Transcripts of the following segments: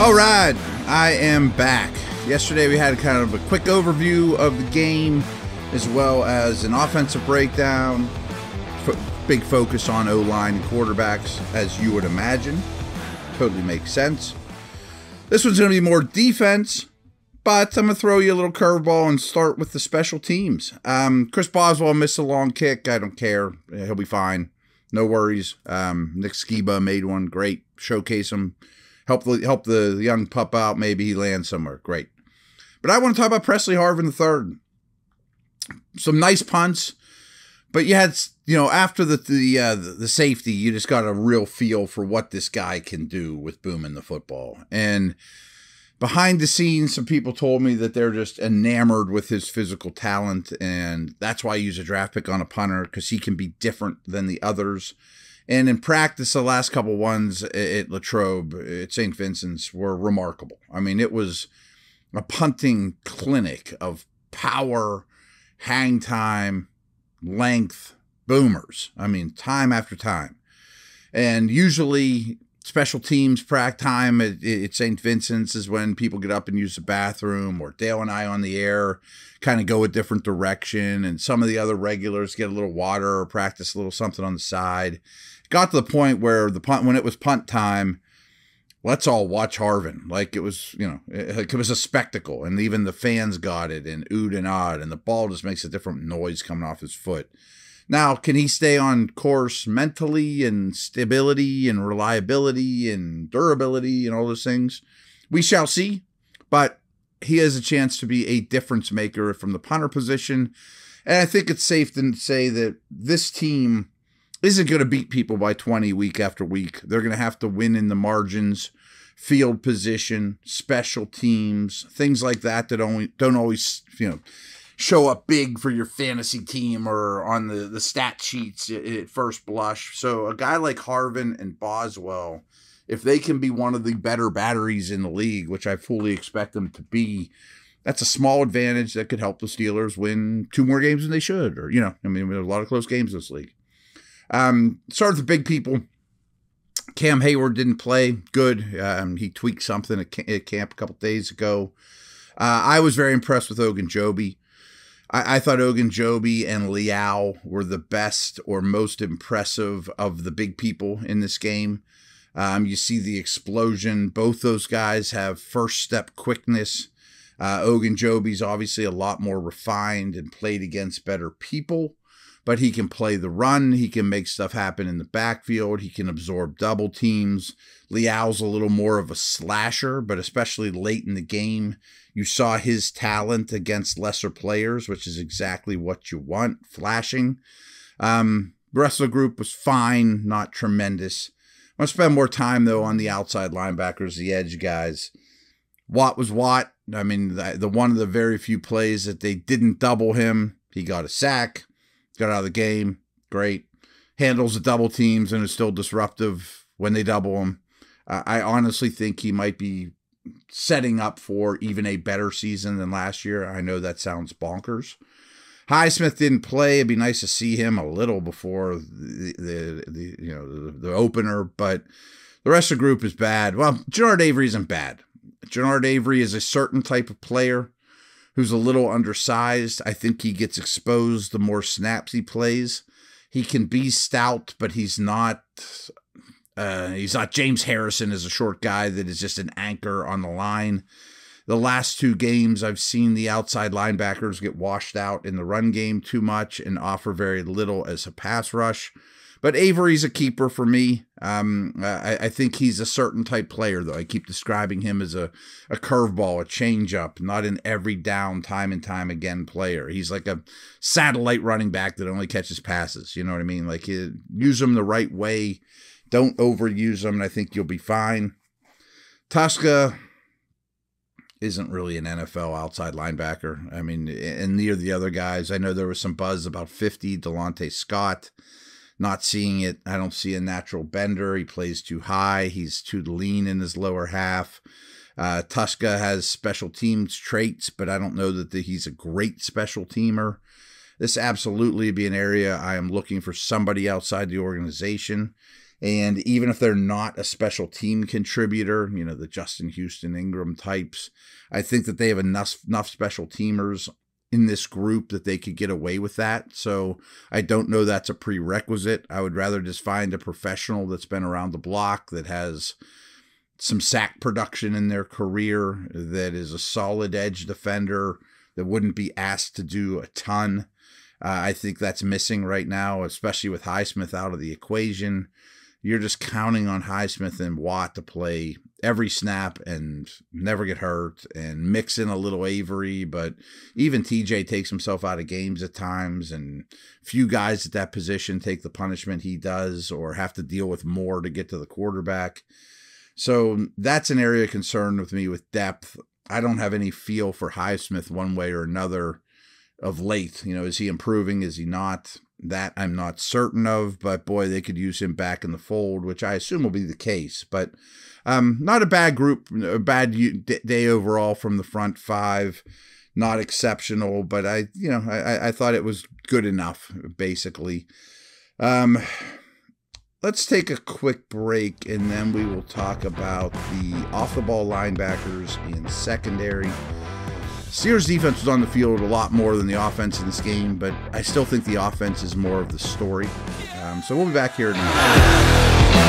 All right, I am back. Yesterday we had kind of a quick overview of the game as well as an offensive breakdown. Big focus on O-line and quarterbacks, as you would imagine. Totally makes sense. This one's going to be more defense, but I'm going to throw you a little curveball and start with the special teams. Chris Boswell missed a long kick. I don't care. He'll be fine. No worries. Nick Skiba made one. Great. Showcase him. Help the young pup out. Maybe he lands somewhere. Great. But I want to talk about Pressley Harvin III. Some nice punts, but you had, after the safety, you just got a real feel for what this guy can do with booming the football. And behind the scenes, some people told me that they're just enamored with his physical talent, and that's why I use a draft pick on a punter, because he can be different than the others. And in practice, the last couple ones at Latrobe, at St. Vincent's, were remarkable. I mean, it was a punting clinic of power, hang time, length, boomers. I mean, time after time. And usually special teams prac time at St. Vincent's is when people get up and use the bathroom, or Dale and I on the air kind of go a different direction, and some of the other regulars get a little water or practice a little something on the side. It got to the point where when it was punt time, let's all watch Harvin. Like it was, like it was a spectacle, and even the fans got it and oohed and awed, and the ball just makes a different noise coming off his foot. Now, can he stay on course mentally and stability and reliability and durability and all those things? We shall see, but he has a chance to be a difference maker from the punter position. And I think it's safe to say that this team isn't going to beat people by 20 week after week. They're going to have to win in the margins, field position, special teams, things like that don't always, show up big for your fantasy team or on the stat sheets at first blush. So a guy like Harvin and Boswell, if they can be one of the better batteries in the league, which I fully expect them to be, that's a small advantage that could help the Steelers win 2 more games than they should. Or, there's a lot of close games in this league. Start with the big people. Cam Hayward didn't play. Good. He tweaked something at camp a couple days ago. I was very impressed with Ogunjobi. I thought Ogunjobi and Liao were the best or most impressive of the big people in this game. You see the explosion. Both those guys have first step quickness. Ogunjobi's obviously a lot more refined and played against better people, but he can play the run. He can make stuff happen in the backfield. He can absorb double teams. Liao's a little more of a slasher, but especially late in the game, you saw his talent against lesser players, which is exactly what you want, flashing. The rest of the group was fine, not tremendous. I'm going to spend more time, though, on the outside linebackers, the edge guys. Watt was Watt. I mean, the one of the very few plays that they didn't double him. He got a sack, got out of the game. Great. Handles the double teams and is still disruptive when they double him. I honestly think he might be setting up for even a better season than last year. I know that sounds bonkers. Highsmith didn't play. It'd be nice to see him a little before the opener, but the rest of the group is bad. Well, Jannard Avery isn't bad. Jannard Avery is a certain type of player who's a little undersized. I think he gets exposed the more snaps he plays. He can be stout, but he's not James Harrison as a short guy that is just an anchor on the line. The last 2 games, I've seen the outside linebackers get washed out in the run game too much and offer very little as a pass rush. But Avery's a keeper for me. I think he's a certain type player, though. I keep describing him as a curveball, a changeup, not an every down, time and time again player. He's like a satellite running back that only catches passes. You know what I mean? Like, use him the right way. Don't overuse him, and I think you'll be fine. Tuska isn't really an NFL outside linebacker. I mean, and near the other guys, I know there was some buzz about 50, Delonte Scott. Not seeing it. I don't see a natural bender. He plays too high. He's too lean in his lower half. Tuska has special teams traits, but I don't know that he's a great special teamer. This absolutely be an area I am looking for somebody outside the organization. And even if they're not a special team contributor, you know, the Justin Houston Ingram types, I think that they have enough special teamers in this group that they could get away with that. So I don't know that's a prerequisite. I would rather just find a professional that's been around the block, that has some sack production in their career, that is a solid edge defender, that wouldn't be asked to do a ton. I think that's missing right now, especially with Highsmith out of the equation. You're just counting on Highsmith and Watt to play every snap and never get hurt, and mix in a little Avery. But even TJ takes himself out of games at times, and few guys at that position take the punishment he does or have to deal with more to get to the quarterback. So that's an area of concern with me with depth. I don't have any feel for Highsmith one way or another of late. You know, is he improving? Is he not? That I'm not certain of, but boy, they could use him back in the fold, which I assume will be the case. But not a bad group, a bad day overall from the front five. Not exceptional, but I thought it was good enough, basically. Let's take a quick break, and then we will talk about the off-the-ball linebackers in secondary. Steelers defense was on the field a lot more than the offense in this game, but I still think the offense is more of the story. So we'll be back here now.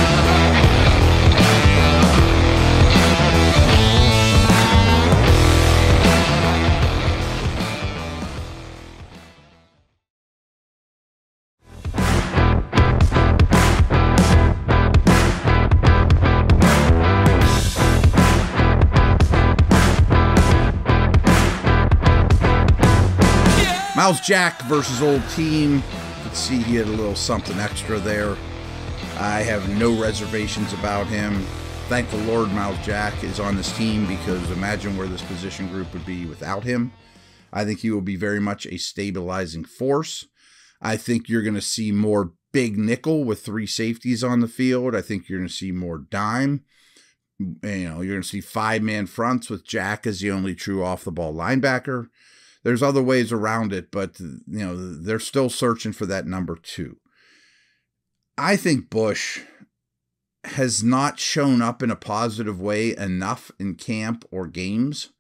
Miles Jack versus old team. Let's see, he had a little something extra there. I have no reservations about him. Thank the Lord Miles Jack is on this team, because imagine where this position group would be without him. I think he will be very much a stabilizing force. I think you're going to see more big nickel with three safeties on the field. I think you're going to see more dime. You know, you're going to see five-man fronts with Jack as the only true off-the-ball linebacker. There's other ways around it, but, you know, they're still searching for that number two. I think Bush has not shown up in a positive way enough in camp or games.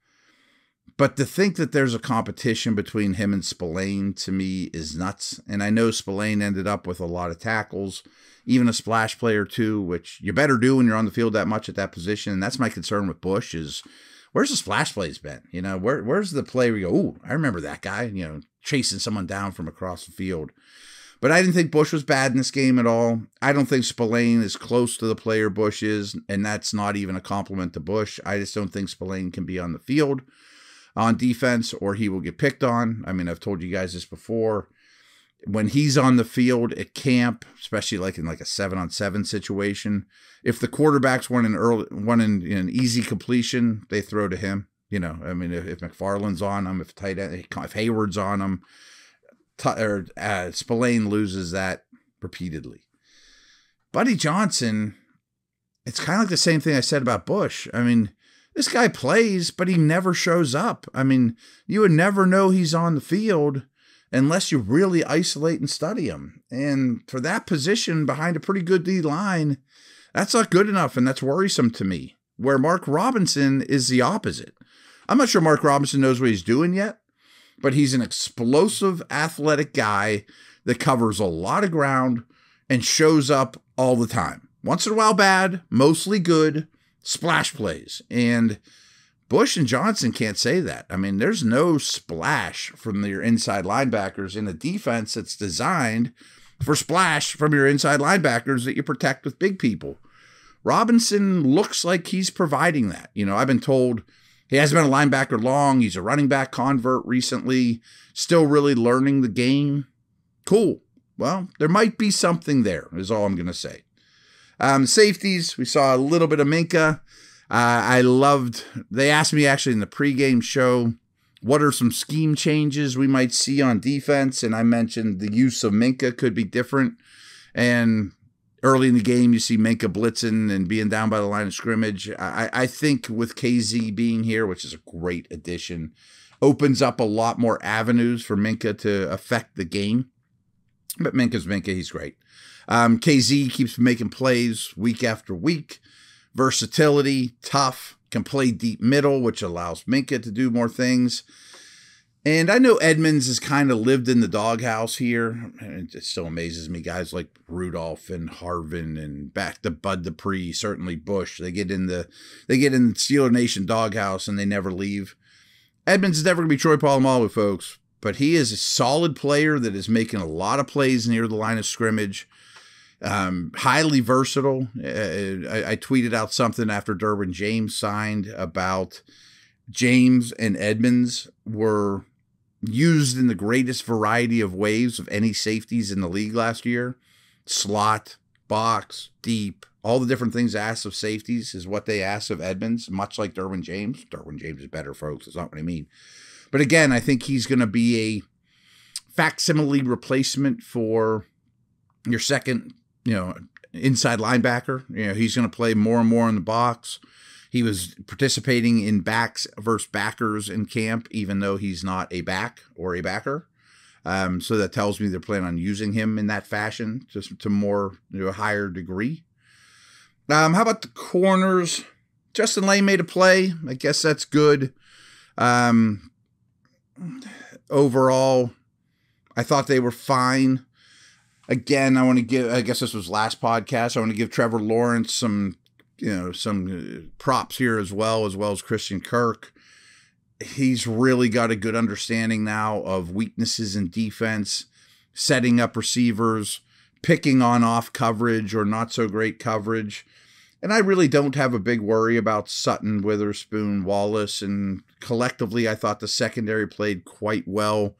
But to think that there's a competition between him and Spillane, to me, is nuts. And I know Spillane ended up with a lot of tackles, even a splash play or two, which you better do when you're on the field that much at that position. And that's my concern with Bush is, where's the splash plays been? You know, where's the play where you go, ooh, I remember that guy, you know, chasing someone down from across the field. But I didn't think Bush was bad in this game at all. I don't think Spillane is close to the player Bush is, and that's not even a compliment to Bush. I just don't think Spillane can be on the field on defense, or he will get picked on. I mean, I've told you guys this before. When he's on the field at camp, especially like in like a 7-on-7 situation, if the quarterbacks want an easy completion, they throw to him. You know, I mean, if McFarland's on him, if Hayward's on him, Spillane loses that repeatedly. Buddy Johnson, it's kind of like the same thing I said about Bush. I mean, this guy plays, but he never shows up. I mean, you would never know he's on the field unless you really isolate and study him. And for that position behind a pretty good D line, that's not good enough, and that's worrisome to me. Where Mark Robinson is the opposite. I'm not sure Mark Robinson knows what he's doing yet, but he's an explosive, athletic guy that covers a lot of ground and shows up all the time. Once in a while bad, mostly good, splash plays. And Bush and Johnson can't say that. I mean, there's no splash from your inside linebackers in a defense that's designed for splash from your inside linebackers that you protect with big people. Robinson looks like he's providing that. You know, I've been told he hasn't been a linebacker long. He's a running back convert recently, still really learning the game. Cool. Well, there might be something there, is all I'm going to say. Safeties, we saw a little bit of Minka. They asked me actually in the pregame show, what are some scheme changes we might see on defense? And I mentioned the use of Minka could be different. And early in the game, you see Minka blitzing and being down by the line of scrimmage. I think with KZ being here, which is a great addition, opens up a lot more avenues for Minka to affect the game. But Minka's Minka. He's great. KZ keeps making plays week after week. Versatility, tough, can play deep middle, which allows Minka to do more things. And I know Edmonds has kind of lived in the doghouse here. And it still amazes me. Guys like Rudolph and Harvin and back to Bud Dupree, certainly Bush. They get in the Steeler Nation doghouse and they never leave. Edmonds is never going to be Troy Polamalu, folks. But he is a solid player that is making a lot of plays near the line of scrimmage. Highly versatile. I tweeted out something after Derwin James signed about James and Edmonds were used in the greatest variety of ways of any safeties in the league last year. Slot, box, deep, all the different things asked of safeties is what they asked of Edmonds, much like Derwin James. Derwin James is better, folks. That's not what I mean. But again, I think he's going to be a facsimile replacement for your second, inside linebacker. He's going to play more and more in the box. He was participating in backs versus backers in camp, even though he's not a back or a backer. So that tells me they're planning on using him in that fashion, just to more, a higher degree. How about the corners? Justin Lane made a play. I guess that's good. Overall, I thought they were fine. Again, I guess this was last podcast. I want to give Trevor Lawrence some props here as well as Christian Kirk. He's really got a good understanding now of weaknesses in defense, setting up receivers, picking on off coverage or not so great coverage. And I really don't have a big worry about Sutton, Witherspoon, Wallace, and collectively I thought the secondary played quite well.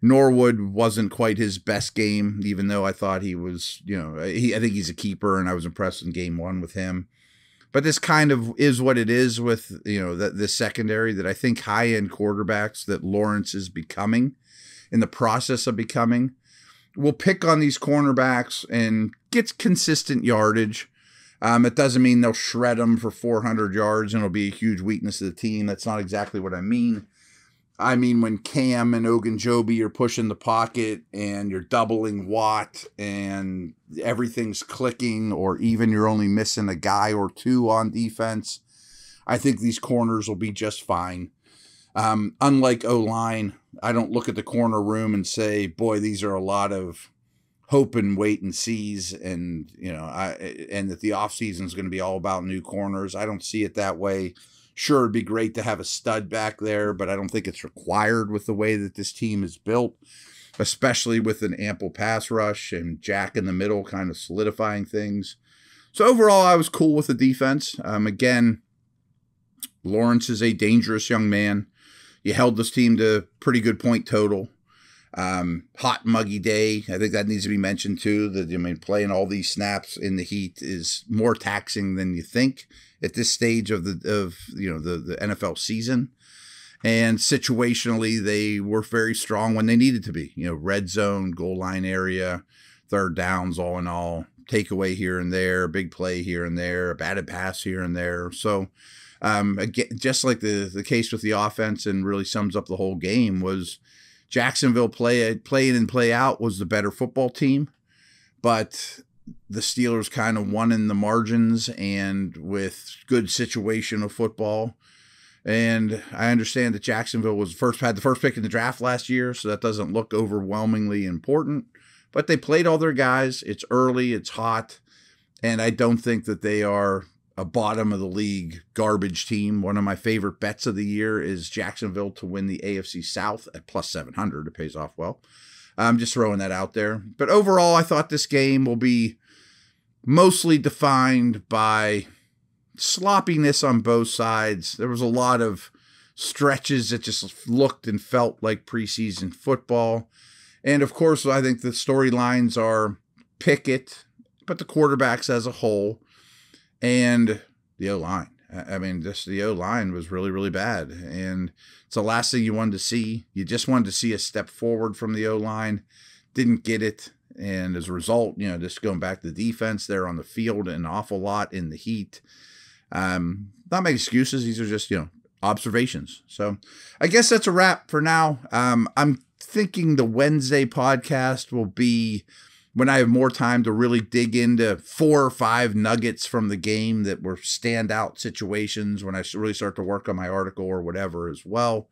Norwood wasn't quite his best game, even though I thought he was, I think he's a keeper, and I was impressed in game one with him. But this kind of is what it is with, the secondary, that I think high-end quarterbacks that Lawrence is becoming, in the process of becoming, will pick on these cornerbacks and get consistent yardage. It doesn't mean they'll shred them for 400 yards and it'll be a huge weakness of the team. That's not exactly what I mean. I mean, when Cam and Ogunjobi are pushing the pocket and you're doubling Watt and everything's clicking, or even you're only missing a guy or two on defense, I think these corners will be just fine. Unlike O-line, I don't look at the corner room and say, boy, these are a lot of hope and wait and sees, and and that the offseason is going to be all about new corners. I don't see it that way. Sure, it'd be great to have a stud back there, but I don't think it's required with the way that this team is built, especially with an ample pass rush and Jack in the middle kind of solidifying things. So overall, I was cool with the defense. Again, Lawrence is a dangerous young man. You held this team to pretty good point total. Hot, muggy day. I think that needs to be mentioned too. Playing all these snaps in the heat is more taxing than you think at this stage of the NFL season. And situationally, they were very strong when they needed to be. Red zone, goal line area, third downs, all in all, takeaway here and there, big play here and there, a batted pass here and there. So, again, just like the case with the offense, and really sums up the whole game, was Jacksonville play in and play out was the better football team, but the Steelers kind of won in the margins and with good situational football. And I understand that Jacksonville had the first pick in the draft last year, so that doesn't look overwhelmingly important. But they played all their guys. It's early, it's hot, and I don't think that they are a bottom of the league garbage team. One of my favorite bets of the year is Jacksonville to win the AFC South at plus 700. It pays off well. I'm just throwing that out there. But overall, I thought this game will be mostly defined by sloppiness on both sides. There was a lot of stretches that just looked and felt like preseason football. And of course, I think the storylines are Pickett, but the quarterbacks as a whole, and the O-line. The O-line was really, really bad. And it's the last thing you wanted to see. You just wanted to see a step forward from the O-line. Didn't get it. And as a result, just going back to the defense, they're on the field an awful lot in the heat. Not my excuses. These are just, observations. So I guess that's a wrap for now. I'm thinking the Wednesday podcast will be when I have more time to really dig into 4 or 5 nuggets from the game that were standout situations when I really start to work on my article or whatever as well.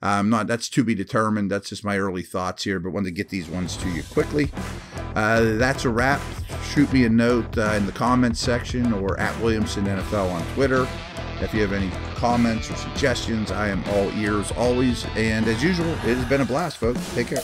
That's to be determined. That's just my early thoughts here, but wanted to get these ones to you quickly. That's a wrap. Shoot me a note in the comments section or at Williamson NFL on Twitter. If you have any comments or suggestions, I am all ears always. And as usual, it has been a blast, folks. Take care.